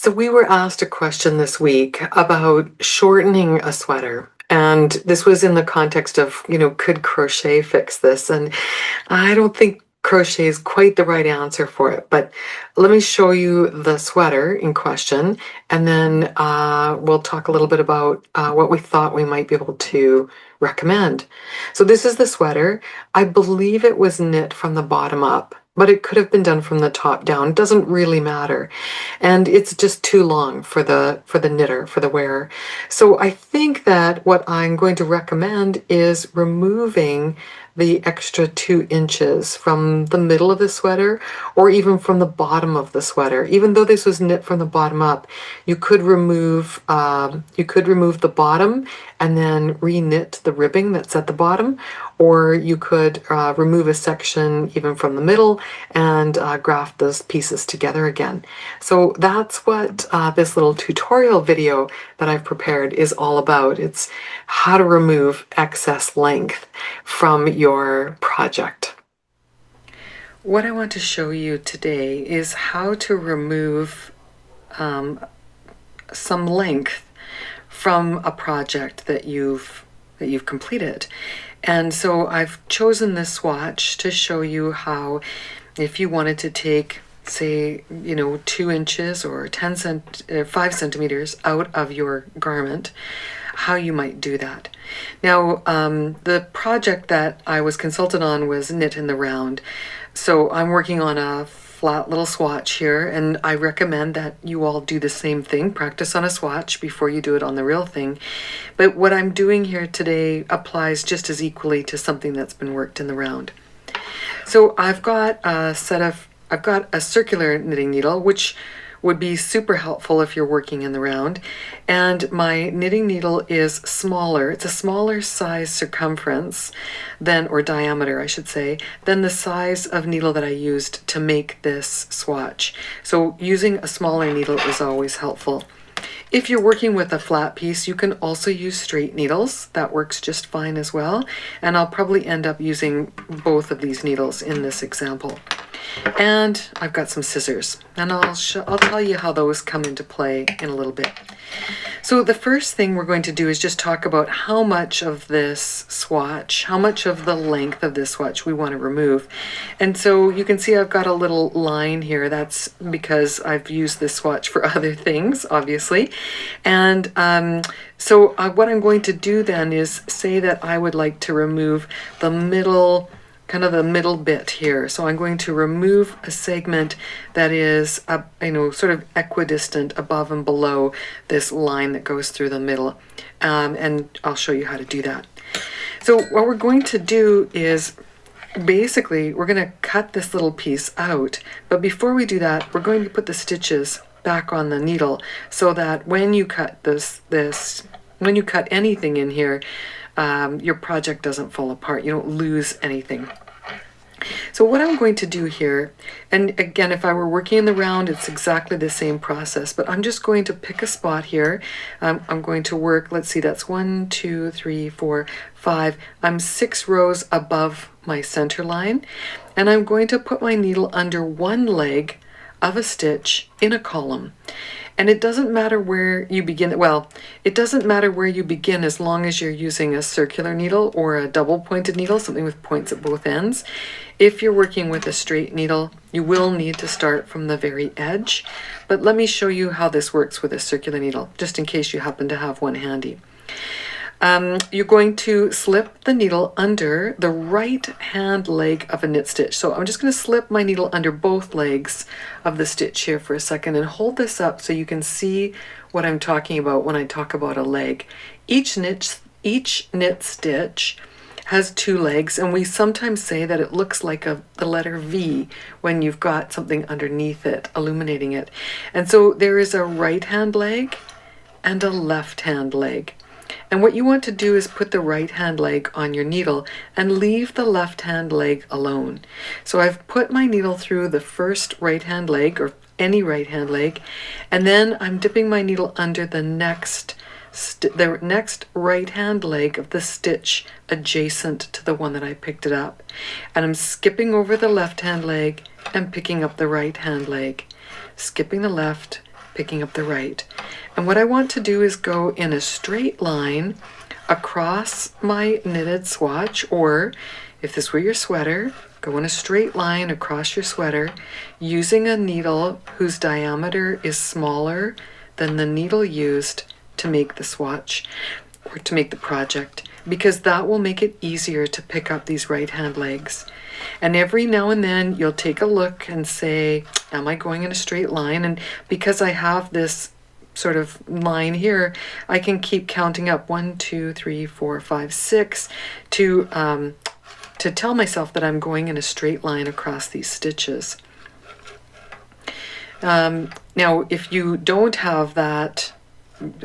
So we were asked a question this week about shortening a sweater. And this was in the context of, could crochet fix this? And I don't think crochet is quite the right answer for it. But let me show you the sweater in question, and then we'll talk a little bit about what we thought we might be able to recommend. So this is the sweater. I believe it was knit from the bottom up, but it could have been done from the top down. It doesn't really matter. And it's just too long for the knitter, for the wearer. So I think that what I'm going to recommend is removing the extra 2 inches from the middle of the sweater, or even from the bottom of the sweater. Even though this was knit from the bottom up, you could remove the bottom and then re-knit the ribbing that's at the bottom, or you could remove a section even from the middle and graft those pieces together again. So that's what this little tutorial video that I've prepared is all about. It's how to remove excess length from your project. What I want to show you today is how to remove some length from a project that you've completed. And so I've chosen this swatch to show you how, if you wanted to take, say, 2 inches or 5 centimeters out of your garment, how you might do that. Now, the project that I was consulted on was knit in the round. So I'm working on a flat little swatch here, and I recommend that you all do the same thing. Practice on a swatch before you do it on the real thing. But what I'm doing here today applies just as equally to something that's been worked in the round. So I've got a circular knitting needle, which would be super helpful if you're working in the round. And my knitting needle is smaller. It's a smaller size circumference or diameter, I should say, than the size of needle that I used to make this swatch. So using a smaller needle is always helpful. If you're working with a flat piece, you can also use straight needles. That works just fine as well. And I'll probably end up using both of these needles in this example. And I've got some scissors, and I'll tell you how those come into play in a little bit. So the first thing we're going to do is just talk about how much of this swatch, how much of the length of this swatch we want to remove. And so you can see I've got a little line here. That's because I've used this swatch for other things, obviously. And so what I'm going to do then is say that I would like to remove the middle bit here. So I'm going to remove a segment that is, sort of equidistant above and below this line that goes through the middle. And I'll show you how to do that. So what we're going to do is basically we're going to cut this little piece out. But before we do that, we're going to put the stitches back on the needle so that when you cut when you cut anything in here, your project doesn't fall apart. You don't lose anything. So what I'm going to do here, and again, if I were working in the round, it's exactly the same process, but I'm just going to pick a spot here. I'm going to work, let's see, that's 1, 2, 3, 4, 5. I'm 6 rows above my center line, and I'm going to put my needle under one leg of a stitch in a column. And it doesn't matter where you begin. Well, it doesn't matter where you begin as long as you're using a circular needle or a double pointed needle, something with points at both ends. If you're working with a straight needle, you will need to start from the very edge. But let me show you how this works with a circular needle, just in case you happen to have one handy. You're going to slip the needle under the right hand leg of a knit stitch. So I'm just going to slip my needle under both legs of the stitch here for a second and hold this up so you can see what I'm talking about when I talk about a leg. Each knit stitch has 2 legs, and we sometimes say that it looks like the letter V when you've got something underneath it, illuminating it. And so there is a right hand leg and a left hand leg. And what you want to do is put the right hand leg on your needle and leave the left hand leg alone. So I've put my needle through the first right hand leg, or any right hand leg, and then I'm dipping my needle under the next right hand leg of the stitch adjacent to the one that I picked it up. And I'm skipping over the left hand leg and picking up the right hand leg. Skipping the left, picking up the right. And what I want to do is go in a straight line across my knitted swatch, or if this were your sweater, go in a straight line across your sweater using a needle whose diameter is smaller than the needle used to make the swatch or to make the project, because that will make it easier to pick up these right hand legs. And every now and then you'll take a look and say, am I going in a straight line? And because I have this sort of line here, I can keep counting up 1, 2, 3, 4, 5, 6 to tell myself that I'm going in a straight line across these stitches. Now, if you don't have that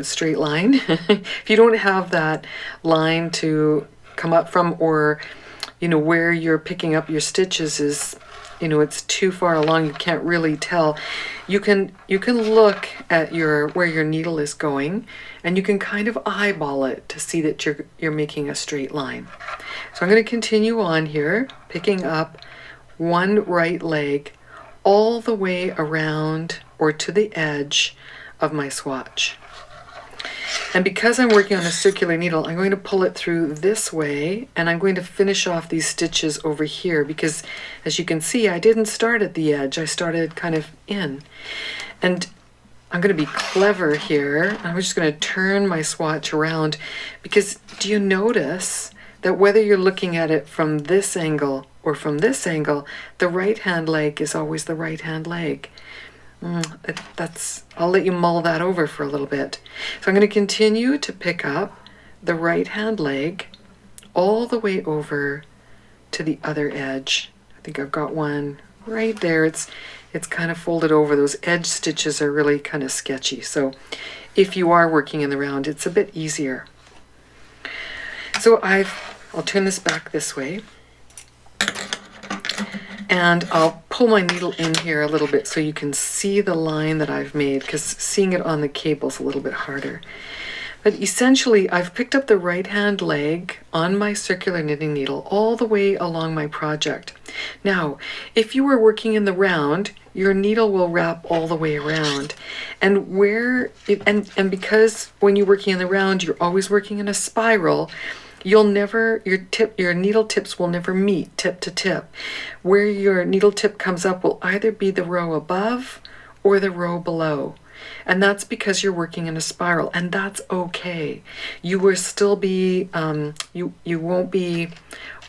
straight line, if you don't have that line to come up from, or where you're picking up your stitches is, it's too far along, you can't really tell, you can look at where your needle is going, and you can kind of eyeball it to see that you're making a straight line. So I'm going to continue on here, picking up one right leg all the way around or to the edge of my swatch. And because I'm working on a circular needle, I'm going to pull it through this way, and I'm going to finish off these stitches over here, because as you can see, I didn't start at the edge, I started kind of in. And I'm going to be clever here. I'm just going to turn my swatch around, because do you notice that whether you're looking at it from this angle or from this angle, the right hand leg is always the right hand leg? I'll let you mull that over for a little bit. So I'm going to continue to pick up the right hand leg all the way over to the other edge. I think I've got one right there. It's kind of folded over. Those edge stitches are really kind of sketchy. So if you are working in the round, it's a bit easier. So I'll turn this back this way. And I'll pull my needle in here a little bit so you can see the line that I've made, because seeing it on the cable is a little bit harder. But essentially, I've picked up the right hand leg on my circular knitting needle all the way along my project. Now, if you were working in the round, your needle will wrap all the way around. And because when you're working in the round, you're always working in a spiral, your needle tips will never meet tip to tip. Where your needle tip comes up will either be the row above or the row below. And that's because you're working in a spiral, and that's okay. You will still be, you won't be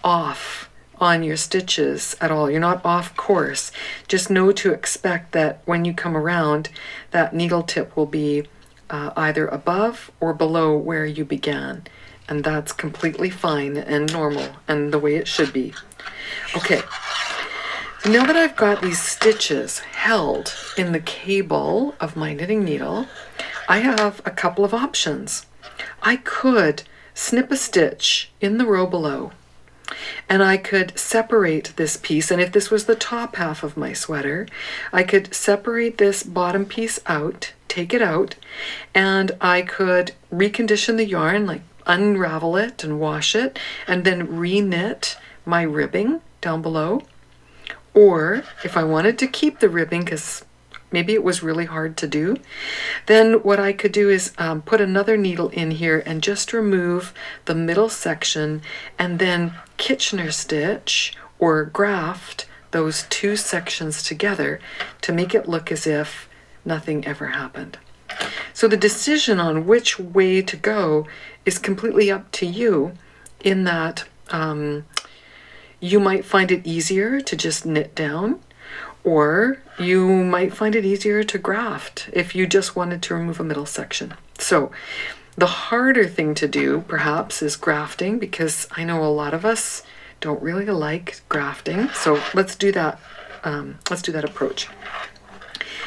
off on your stitches at all. You're not off course. Just know to expect that when you come around, that needle tip will be either above or below where you began. And that's completely fine and normal and the way it should be. Okay, so now that I've got these stitches held in the cable of my knitting needle, I have a couple of options. I could snip a stitch in the row below, and I could separate this piece, and if this was the top half of my sweater, I could separate this bottom piece out, take it out, and I could recondition the yarn, like unravel it and wash it, and then re-knit my ribbing down below. Or if I wanted to keep the ribbing, because maybe it was really hard to do, then what I could do is put another needle in here and just remove the middle section, and then Kitchener stitch or graft those two sections together to make it look as if nothing ever happened. So the decision on which way to go is completely up to you, in that you might find it easier to just knit down, or you might find it easier to graft if you just wanted to remove a middle section. So the harder thing to do perhaps is grafting, because I know a lot of us don't really like grafting. So let's do that. Let's do that approach.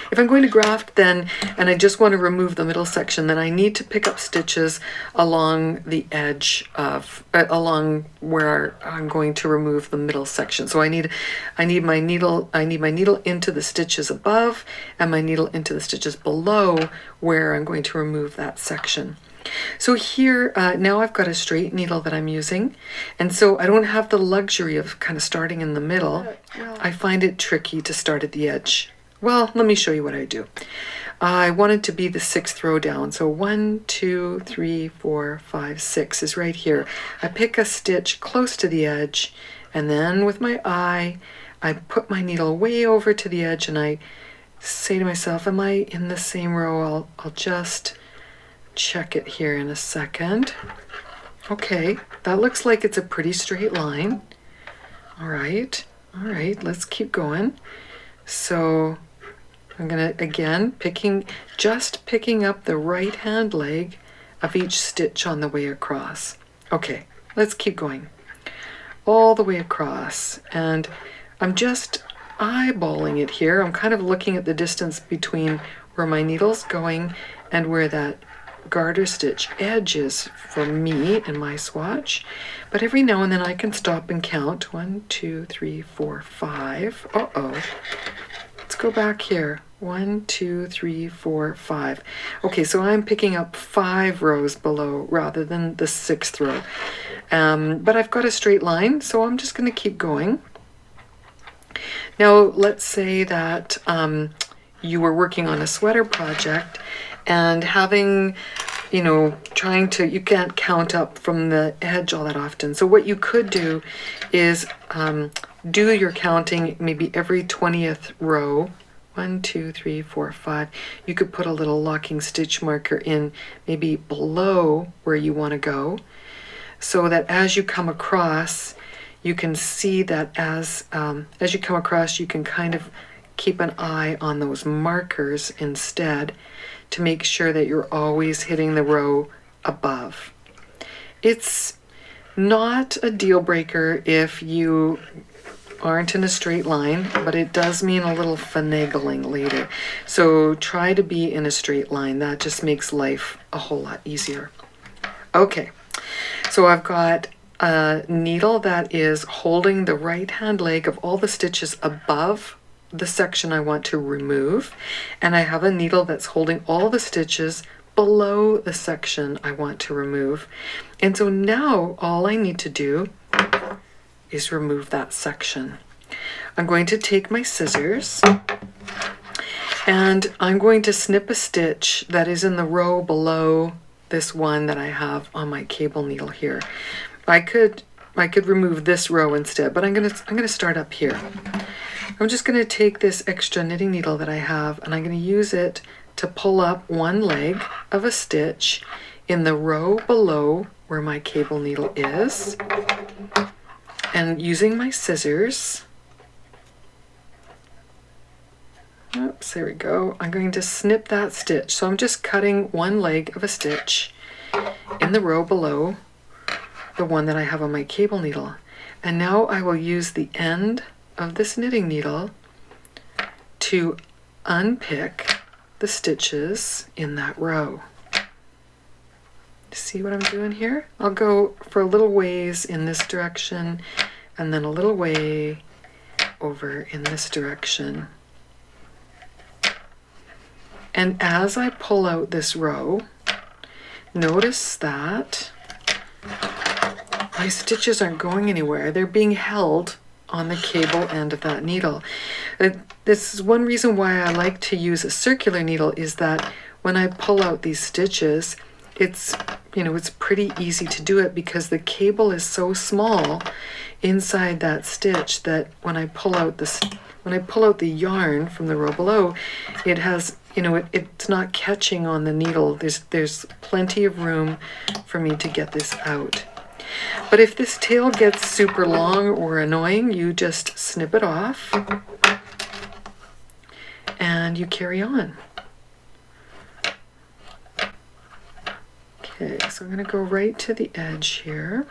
If I'm going to graft then, and I just want to remove the middle section, then I need to pick up stitches along the edge of, along where I'm going to remove the middle section. So I need my needle into the stitches above, and my needle into the stitches below where I'm going to remove that section. So here, now I've got a straight needle that I'm using, and so I don't have the luxury of kind of starting in the middle. I find it tricky to start at the edge well, let me show you what I do. I want it to be the 6th row down. So 1, 2, 3, 4, 5, 6 is right here. I pick a stitch close to the edge, and then with my eye, I put my needle way over to the edge, and I say to myself, am I in the same row? I'll just check it here in a second. Okay, that looks like it's a pretty straight line. All right, let's keep going. So I'm gonna, again, picking up the right hand leg of each stitch on the way across. Okay, let's keep going. All the way across, and I'm just eyeballing it here. I'm kind of looking at the distance between where my needle's going and where that garter stitch edge is for me in my swatch. But every now and then I can stop and count. 1, 2, 3, 4, 5. Uh-oh. Let's go back here. 1, 2, 3, 4, 5. Okay, so I'm picking up 5 rows below rather than the 6th row. But I've got a straight line, so I'm just going to keep going. Now, let's say that you were working on a sweater project and having, you can't count up from the edge all that often. So what you could do is do your counting maybe every 20th row. 1, 2, 3, 4, 5. You could put a little locking stitch marker in maybe below where you want to go, so that as you come across, you can see that as you come across, you can kind of keep an eye on those markers instead to make sure that you're always hitting the row above. It's not a deal breaker if you aren't in a straight line, but it does mean a little finagling later. So try to be in a straight line. That just makes life a whole lot easier. Okay, so I've got a needle that is holding the right hand leg of all the stitches above the section I want to remove, and I have a needle that's holding all the stitches below the section I want to remove. And so now all I need to do is remove that section. I'm going to take my scissors and I'm going to snip a stitch that is in the row below this one that I have on my cable needle here. I could remove this row instead, but I'm gonna start up here. I'm just gonna take this extra knitting needle that I have, and I'm gonna use it to pull up one leg of a stitch in the row below where my cable needle is. And using my scissors, oops, there we go, I'm going to snip that stitch. So I'm just cutting one leg of a stitch in the row below the one that I have on my cable needle. And now I will use the end of this knitting needle to unpick the stitches in that row. See what I'm doing here? I'll go for a little ways in this direction and then a little way over in this direction. And as I pull out this row, notice that my stitches aren't going anywhere. They're being held on the cable end of that needle. This is one reason why I like to use a circular needle, is that when I pull out these stitches, it's pretty easy to do it because the cable is so small inside that stitch that when I pull out the yarn from the row below, it has, it's not catching on the needle. There's plenty of room for me to get this out. But if this tail gets super long or annoying, you just snip it off and you carry on. Okay, so I'm going to go right to the edge here.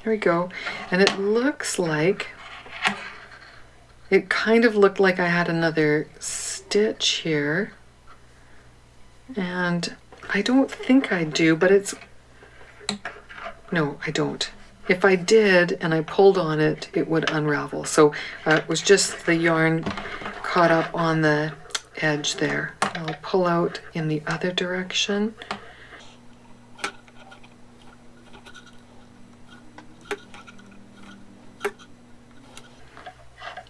Here we go. And it looks like, it kind of looked like I had another stitch here. And I don't think I do, but no, I don't. if I did and I pulled on it, it would unravel. So it was just the yarn caught up on the edge there. I'll pull out in the other direction.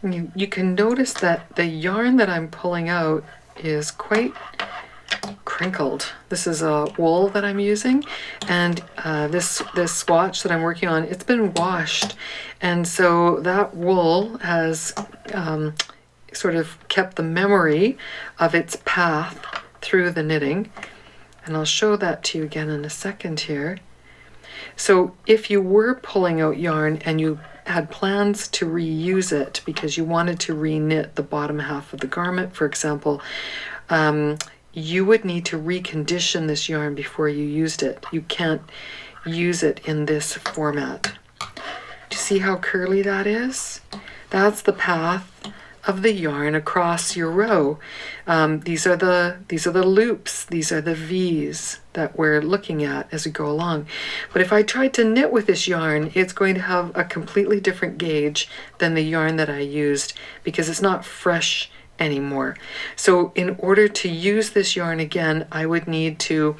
You can notice that the yarn that I'm pulling out is quite crinkled. This is a wool that I'm using, and this swatch that I'm working on, it's been washed, and so that wool has sort of kept the memory of its path through the knitting, and I'll show that to you again in a second here. So if you were pulling out yarn and you had plans to reuse it because you wanted to re-knit the bottom half of the garment, for example, you would need to recondition this yarn before you used it. You can't use it in this format. Do you see how curly that is? That's the path of the yarn across your row. These are the loops, these are the V's that we're looking at as we go along. But if I tried to knit with this yarn, it's going to have a completely different gauge than the yarn that I used because it's not fresh anymore. So in order to use this yarn again, I would need to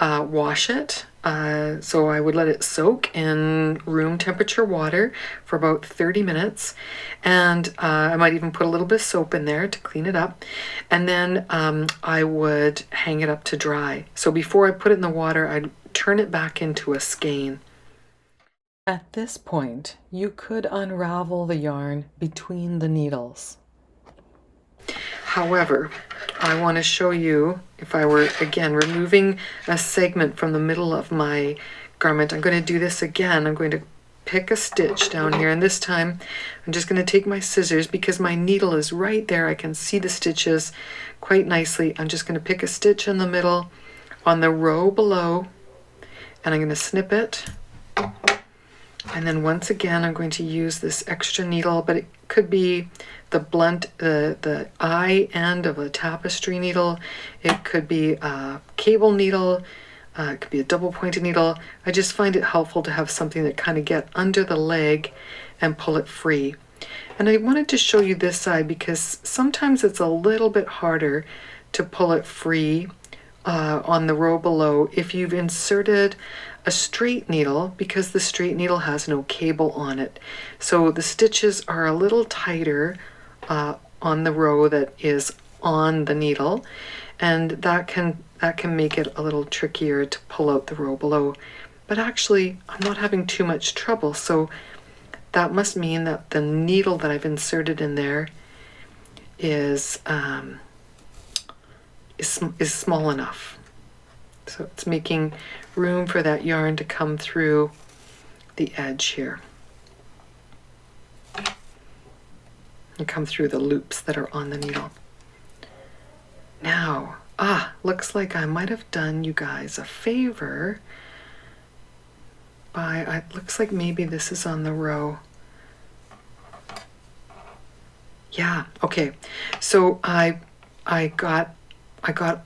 wash it. So I would let it soak in room temperature water for about 30 minutes, and I might even put a little bit of soap in there to clean it up, and then I would hang it up to dry. So before I put it in the water, I'd turn it back into a skein. At this point, you could unravel the yarn between the needles. However, I want to show you, if I were, again, removing a segment from the middle of my garment, I'm going to do this again. I'm going to pick a stitch down here, and this time I'm just going to take my scissors because my needle is right there. I can see the stitches quite nicely. I'm just going to pick a stitch in the middle on the row below, and I'm going to snip it. And then once again, I'm going to use this extra needle, but it could be the blunt, the eye end of a tapestry needle. It could be a cable needle. It could be a double pointed needle. I just find it helpful to have something that kind of get under the leg and pull it free. And I wanted to show you this side because sometimes it's a little bit harder to pull it free on the row below if you've inserted a straight needle, because the straight needle has no cable on it. So the stitches are a little tighter on the row that is on the needle, and that can make it a little trickier to pull out the row below. But actually, I'm not having too much trouble, so that must mean that the needle that I've inserted in there is small enough. So it's making room for that yarn to come through the edge here and come through the loops that are on the needle. Now, looks like I might have done you guys a favor by, it looks like maybe this is on the row. Yeah, okay. So I got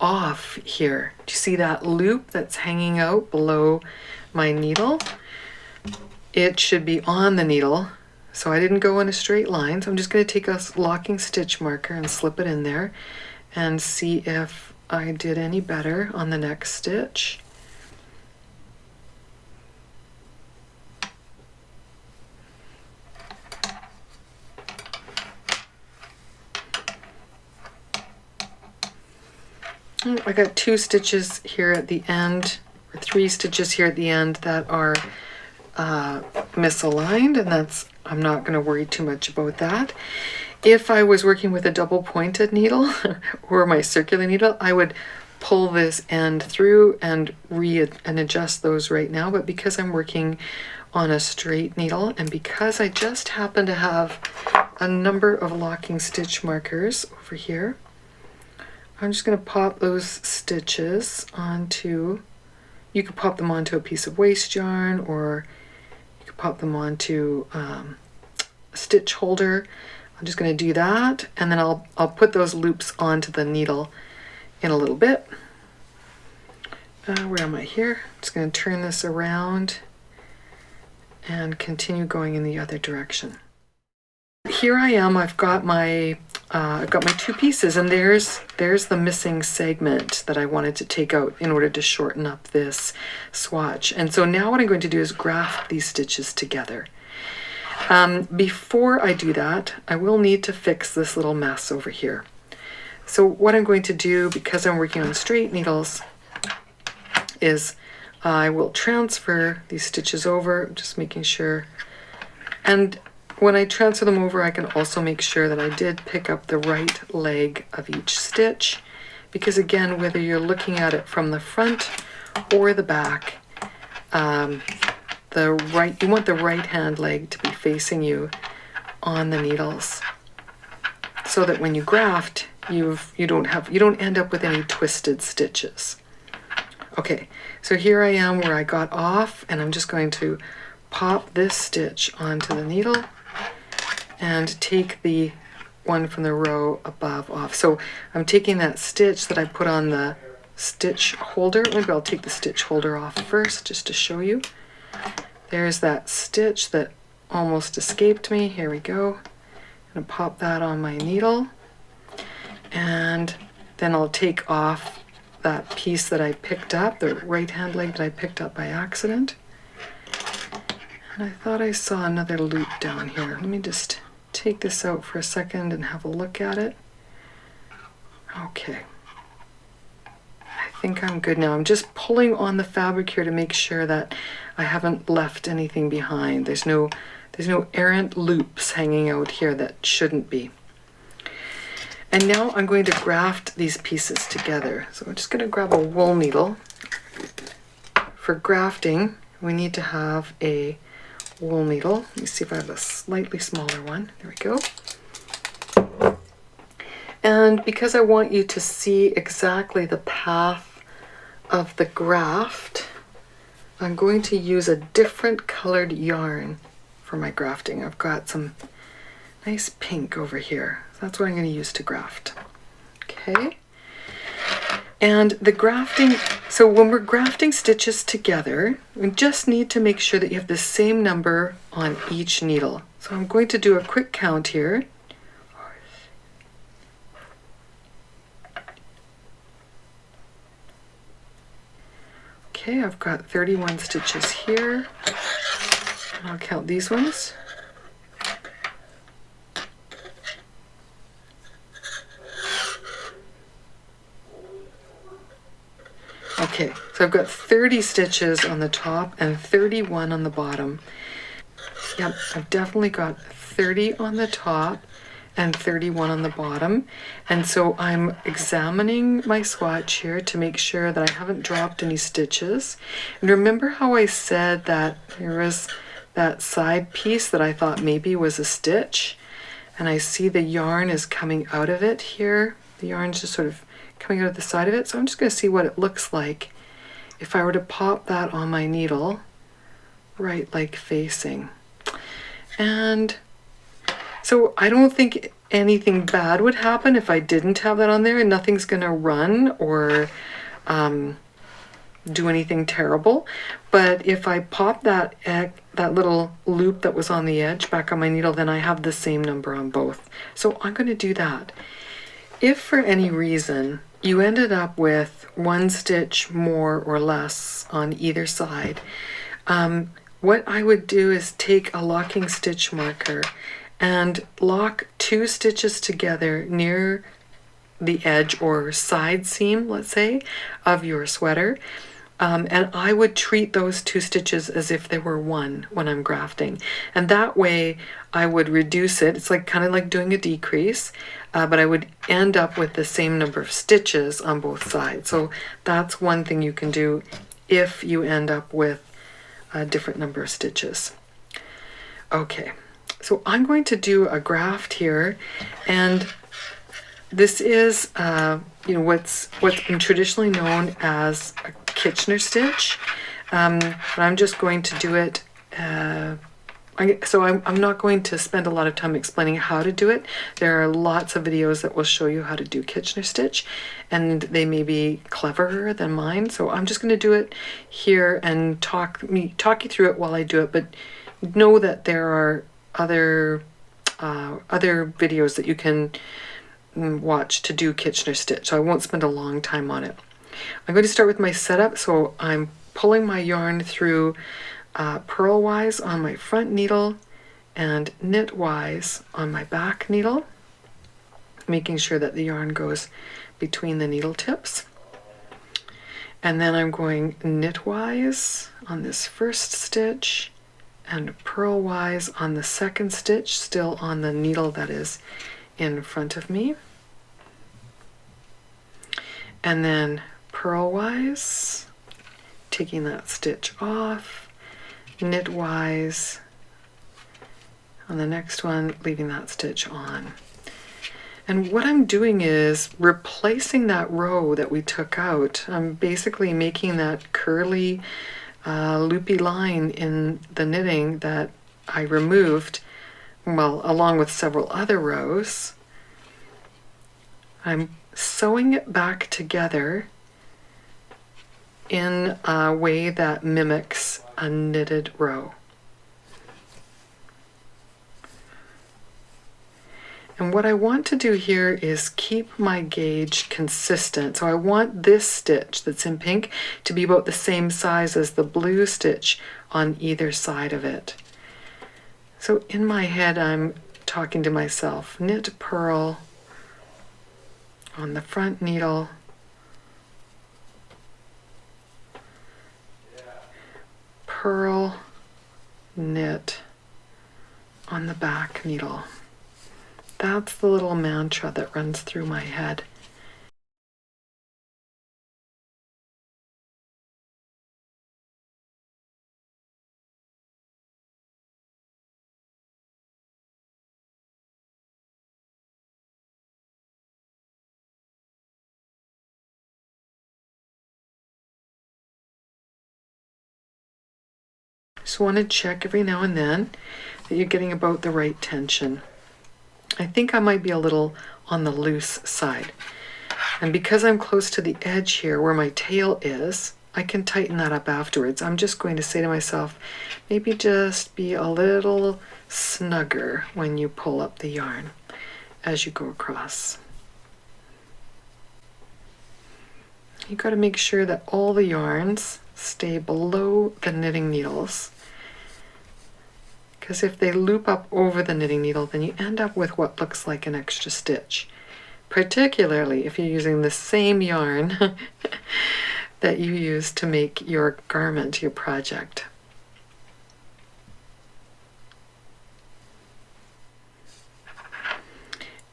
off here. Do you see that loop that's hanging out below my needle? It should be on the needle, so I didn't go in a straight line. So I'm just going to take a locking stitch marker and slip it in there and see if I did any better on the next stitch. I got 2 stitches here at the end, or 3 stitches here at the end that are misaligned, and I'm not going to worry too much about that. If I was working with a double pointed needle or my circular needle, I would pull this end through and adjust those right now. But because I'm working on a straight needle, and because I just happen to have a number of locking stitch markers over here, I'm just going to pop those stitches onto, you could pop them onto a piece of waste yarn, or you could pop them onto a stitch holder. I'm just going to do that, and then I'll put those loops onto the needle in a little bit. Where am I here? I'm just going to turn this around and continue going in the other direction. Here I am, I've got my two pieces, and there's the missing segment that I wanted to take out in order to shorten up this swatch. And so now what I'm going to do is graft these stitches together. Before I do that, I will need to fix this little mess over here. So what I'm going to do, because I'm working on straight needles, is I will transfer these stitches over, just making sure. And when I transfer them over, I can also make sure that I did pick up the right leg of each stitch, because again, whether you're looking at it from the front or the back, you want the right hand leg to be facing you on the needles, so that when you graft, you don't end up with any twisted stitches. Okay, so here I am where I got off, and I'm just going to pop this stitch onto the needle and take the one from the row above off. So I'm taking that stitch that I put on the stitch holder. Maybe I'll take the stitch holder off first just to show you. There's that stitch that almost escaped me. Here we go. I'm gonna pop that on my needle, and then I'll take off that piece that I picked up, the right hand leg that I picked up by accident. And I thought I saw another loop down here. Let me just take this out for a second and have a loop at it. Okay. I think I'm good now. I'm just pulling on the fabric here to make sure that I haven't left anything behind. There's no errant loops hanging out here that shouldn't be. And now I'm going to graft these pieces together. So I'm just going to grab a wool needle. For grafting, we need to have a wool needle. Let me see if I have a slightly smaller one. There we go. And because I want you to see exactly the path of the graft, I'm going to use a different colored yarn for my grafting. I've got some nice pink over here. That's what I'm going to use to graft. Okay. And the grafting, so when we're grafting stitches together, we just need to make sure that you have the same number on each needle. So I'm going to do a quick count here. Okay, I've got 31 stitches here. I'll count these ones. Okay, so I've got 30 stitches on the top and 31 on the bottom. Yep, I've definitely got 30 on the top and 31 on the bottom. And so I'm examining my swatch here to make sure that I haven't dropped any stitches. And remember how I said that there was that side piece that I thought maybe was a stitch? And I see the yarn is coming out of it here. The yarn's just sort of coming out of the side of it. So I'm just going to see what it looks like if I were to pop that on my needle, right leg facing. And so I don't think anything bad would happen if I didn't have that on there, and nothing's going to run or do anything terrible. But if I pop that little loop that was on the edge back on my needle, then I have the same number on both. So I'm going to do that. If for any reason you ended up with one stitch more or less on either side, what I would do is take a locking stitch marker and lock 2 stitches together near the edge or side seam, let's say, of your sweater. And I would treat those 2 stitches as if they were one when I'm grafting. And that way I would reduce it. It's like kind of like doing a decrease, but I would end up with the same number of stitches on both sides. So that's one thing you can do if you end up with a different number of stitches. Okay, so I'm going to do a graft here, and this is what's been traditionally known as a Kitchener stitch. But I'm just going to do it. So I'm not going to spend a lot of time explaining how to do it. There are lots of videos that will show you how to do Kitchener stitch, and they may be cleverer than mine. So I'm just going to do it here and talk you through it while I do it. But know that there are other videos that you can watch to do Kitchener stitch, so I won't spend a long time on it. I'm going to start with my setup, so I'm pulling my yarn through purlwise on my front needle and knitwise on my back needle, making sure that the yarn goes between the needle tips. And then I'm going knitwise on this first stitch and purlwise on the second stitch, still on the needle that is in front of me. And then purlwise, taking that stitch off, knitwise on the next one, leaving that stitch on. And what I'm doing is replacing that row that we took out. I'm basically making that curly loopy line in the knitting that I removed, well, along with several other rows. I'm sewing it back together in a way that mimics a knitted row. And what I want to do here is keep my gauge consistent. So I want this stitch that's in pink to be about the same size as the blue stitch on either side of it. So in my head, I'm talking to myself, knit, purl on the front needle, purl, knit on the back needle. That's the little mantra that runs through my head. Just want to check every now and then that you're getting about the right tension. I think I might be a little on the loose side. And because I'm close to the edge here where my tail is, I can tighten that up afterwards. I'm just going to say to myself, maybe just be a little snugger when you pull up the yarn as you go across. You got to make sure that all the yarns stay below the knitting needles, because if they loop up over the knitting needle, then you end up with what looks like an extra stitch, particularly if you're using the same yarn that you use to make your garment, your project.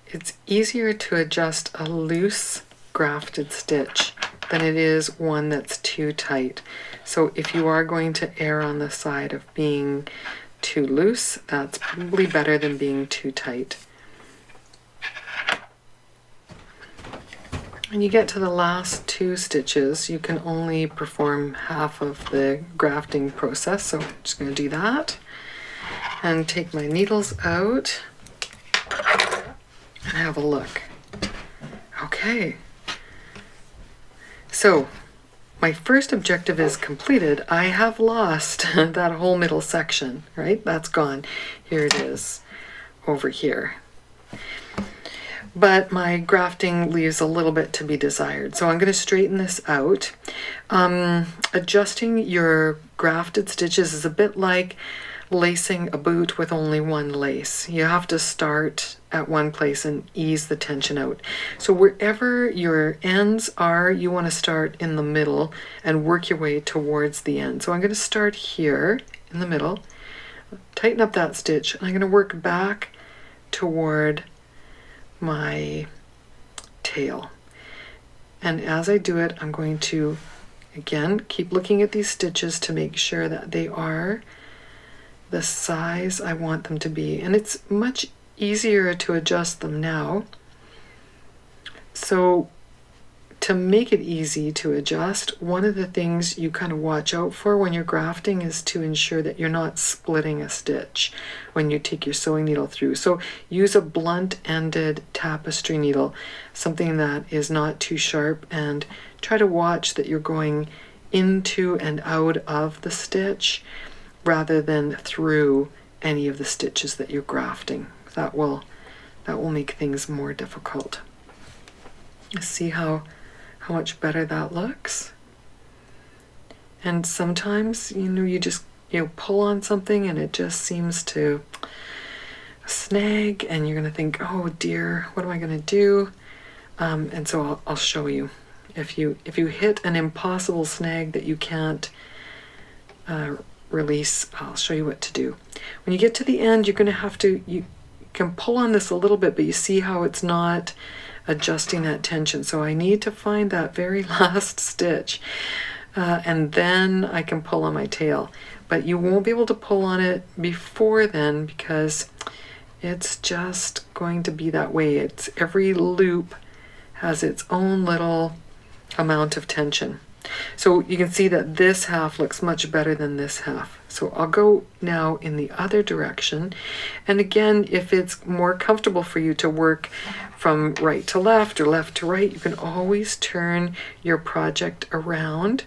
It's easier to adjust a loose grafted stitch than it is one that's too tight. So if you are going to err on the side of being too loose, that's probably better than being too tight. When you get to the last two stitches, you can only perform half of the grafting process, so I'm just going to do that and take my needles out and have a look. Okay, so my first objective is completed. I have lost that whole middle section, right? That's gone. Here it is over here. But my grafting leaves a little bit to be desired. So I'm going to straighten this out. Adjusting your grafted stitches is a bit like lacing a boot with only one lace. You have to start at one place and ease the tension out. So wherever your ends are, you want to start in the middle and work your way towards the end. So I'm going to start here in the middle, tighten up that stitch, and I'm going to work back toward my tail. And as I do it, I'm going to, again, keep looking at these stitches to make sure that they are the size I want them to be. And it's much easier to adjust them now. So to make it easy to adjust, one of the things you kind of watch out for when you're grafting is to ensure that you're not splitting a stitch when you take your sewing needle through. So use a blunt-ended tapestry needle, something that is not too sharp, and try to watch that you're going into and out of the stitch rather than through any of the stitches that you're grafting. That will make things more difficult. See how much better that looks? And sometimes, you just pull on something and it just seems to snag, and you're going to think, oh dear, what am I going to do? And so I'll show you. If you hit an impossible snag that you can't release, I'll show you what to do. When you get to the end, you're going to have to, you can pull on this a little bit, but you see how it's not adjusting that tension. So I need to find that very last stitch, and then I can pull on my tail. But you won't be able to pull on it before then, because it's just going to be that way. It's every loop has its own little amount of tension. So you can see that this half looks much better than this half. So I'll go now in the other direction. And again, if it's more comfortable for you to work from right to left or left to right, you can always turn your project around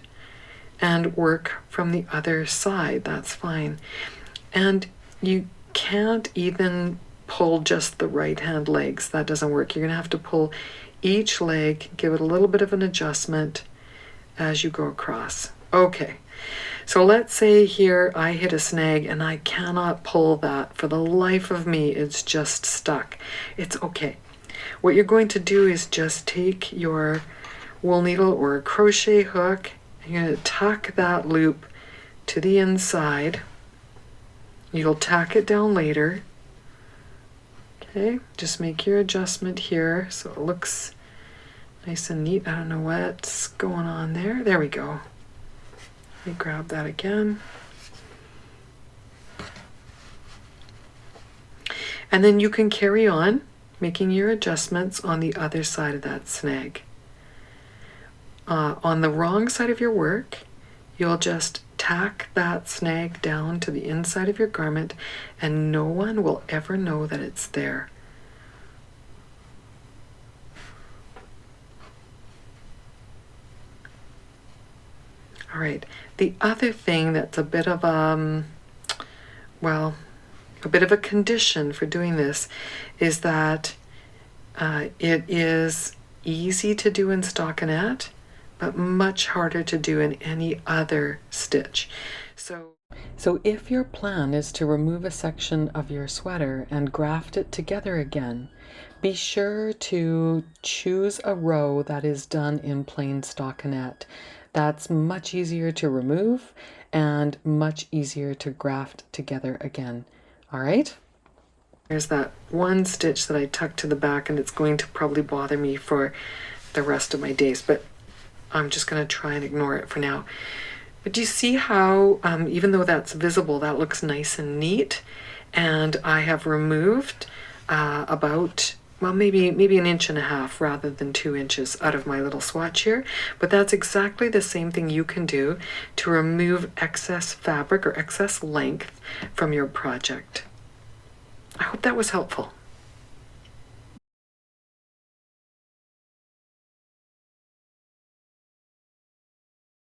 and work from the other side. That's fine. And you can't even pull just the right hand legs. That doesn't work. You're going to have to pull each leg, give it a little bit of an adjustment as you go across. Okay, so let's say here I hit a snag and I cannot pull that. For the life of me, it's just stuck. It's okay. What you're going to do is just take your wool needle or a crochet hook, and you're going to tuck that loop to the inside. You'll tack it down later. Okay, just make your adjustment here so it looks nice and neat. I don't know what's going on there. There we go. Let me grab that again. And then you can carry on making your adjustments on the other side of that snag. On the wrong side of your work, you'll just tack that snag down to the inside of your garment, and no one will ever know that it's there. All right, the other thing that's a bit of a bit of a condition for doing this is that it is easy to do in stockinette, but much harder to do in any other stitch. So if your plan is to remove a section of your sweater and graft it together again, be sure to choose a row that is done in plain stockinette. That's much easier to remove and much easier to graft together again. All right? There's that one stitch that I tucked to the back, and it's going to probably bother me for the rest of my days, but I'm just going to try and ignore it for now. But do you see how, even though that's visible, that looks nice and neat? And I have removed about, well, maybe an 1.5 inches rather than 2 inches out of my little swatch here. But that's exactly the same thing you can do to remove excess fabric or excess length from your project. I hope that was helpful.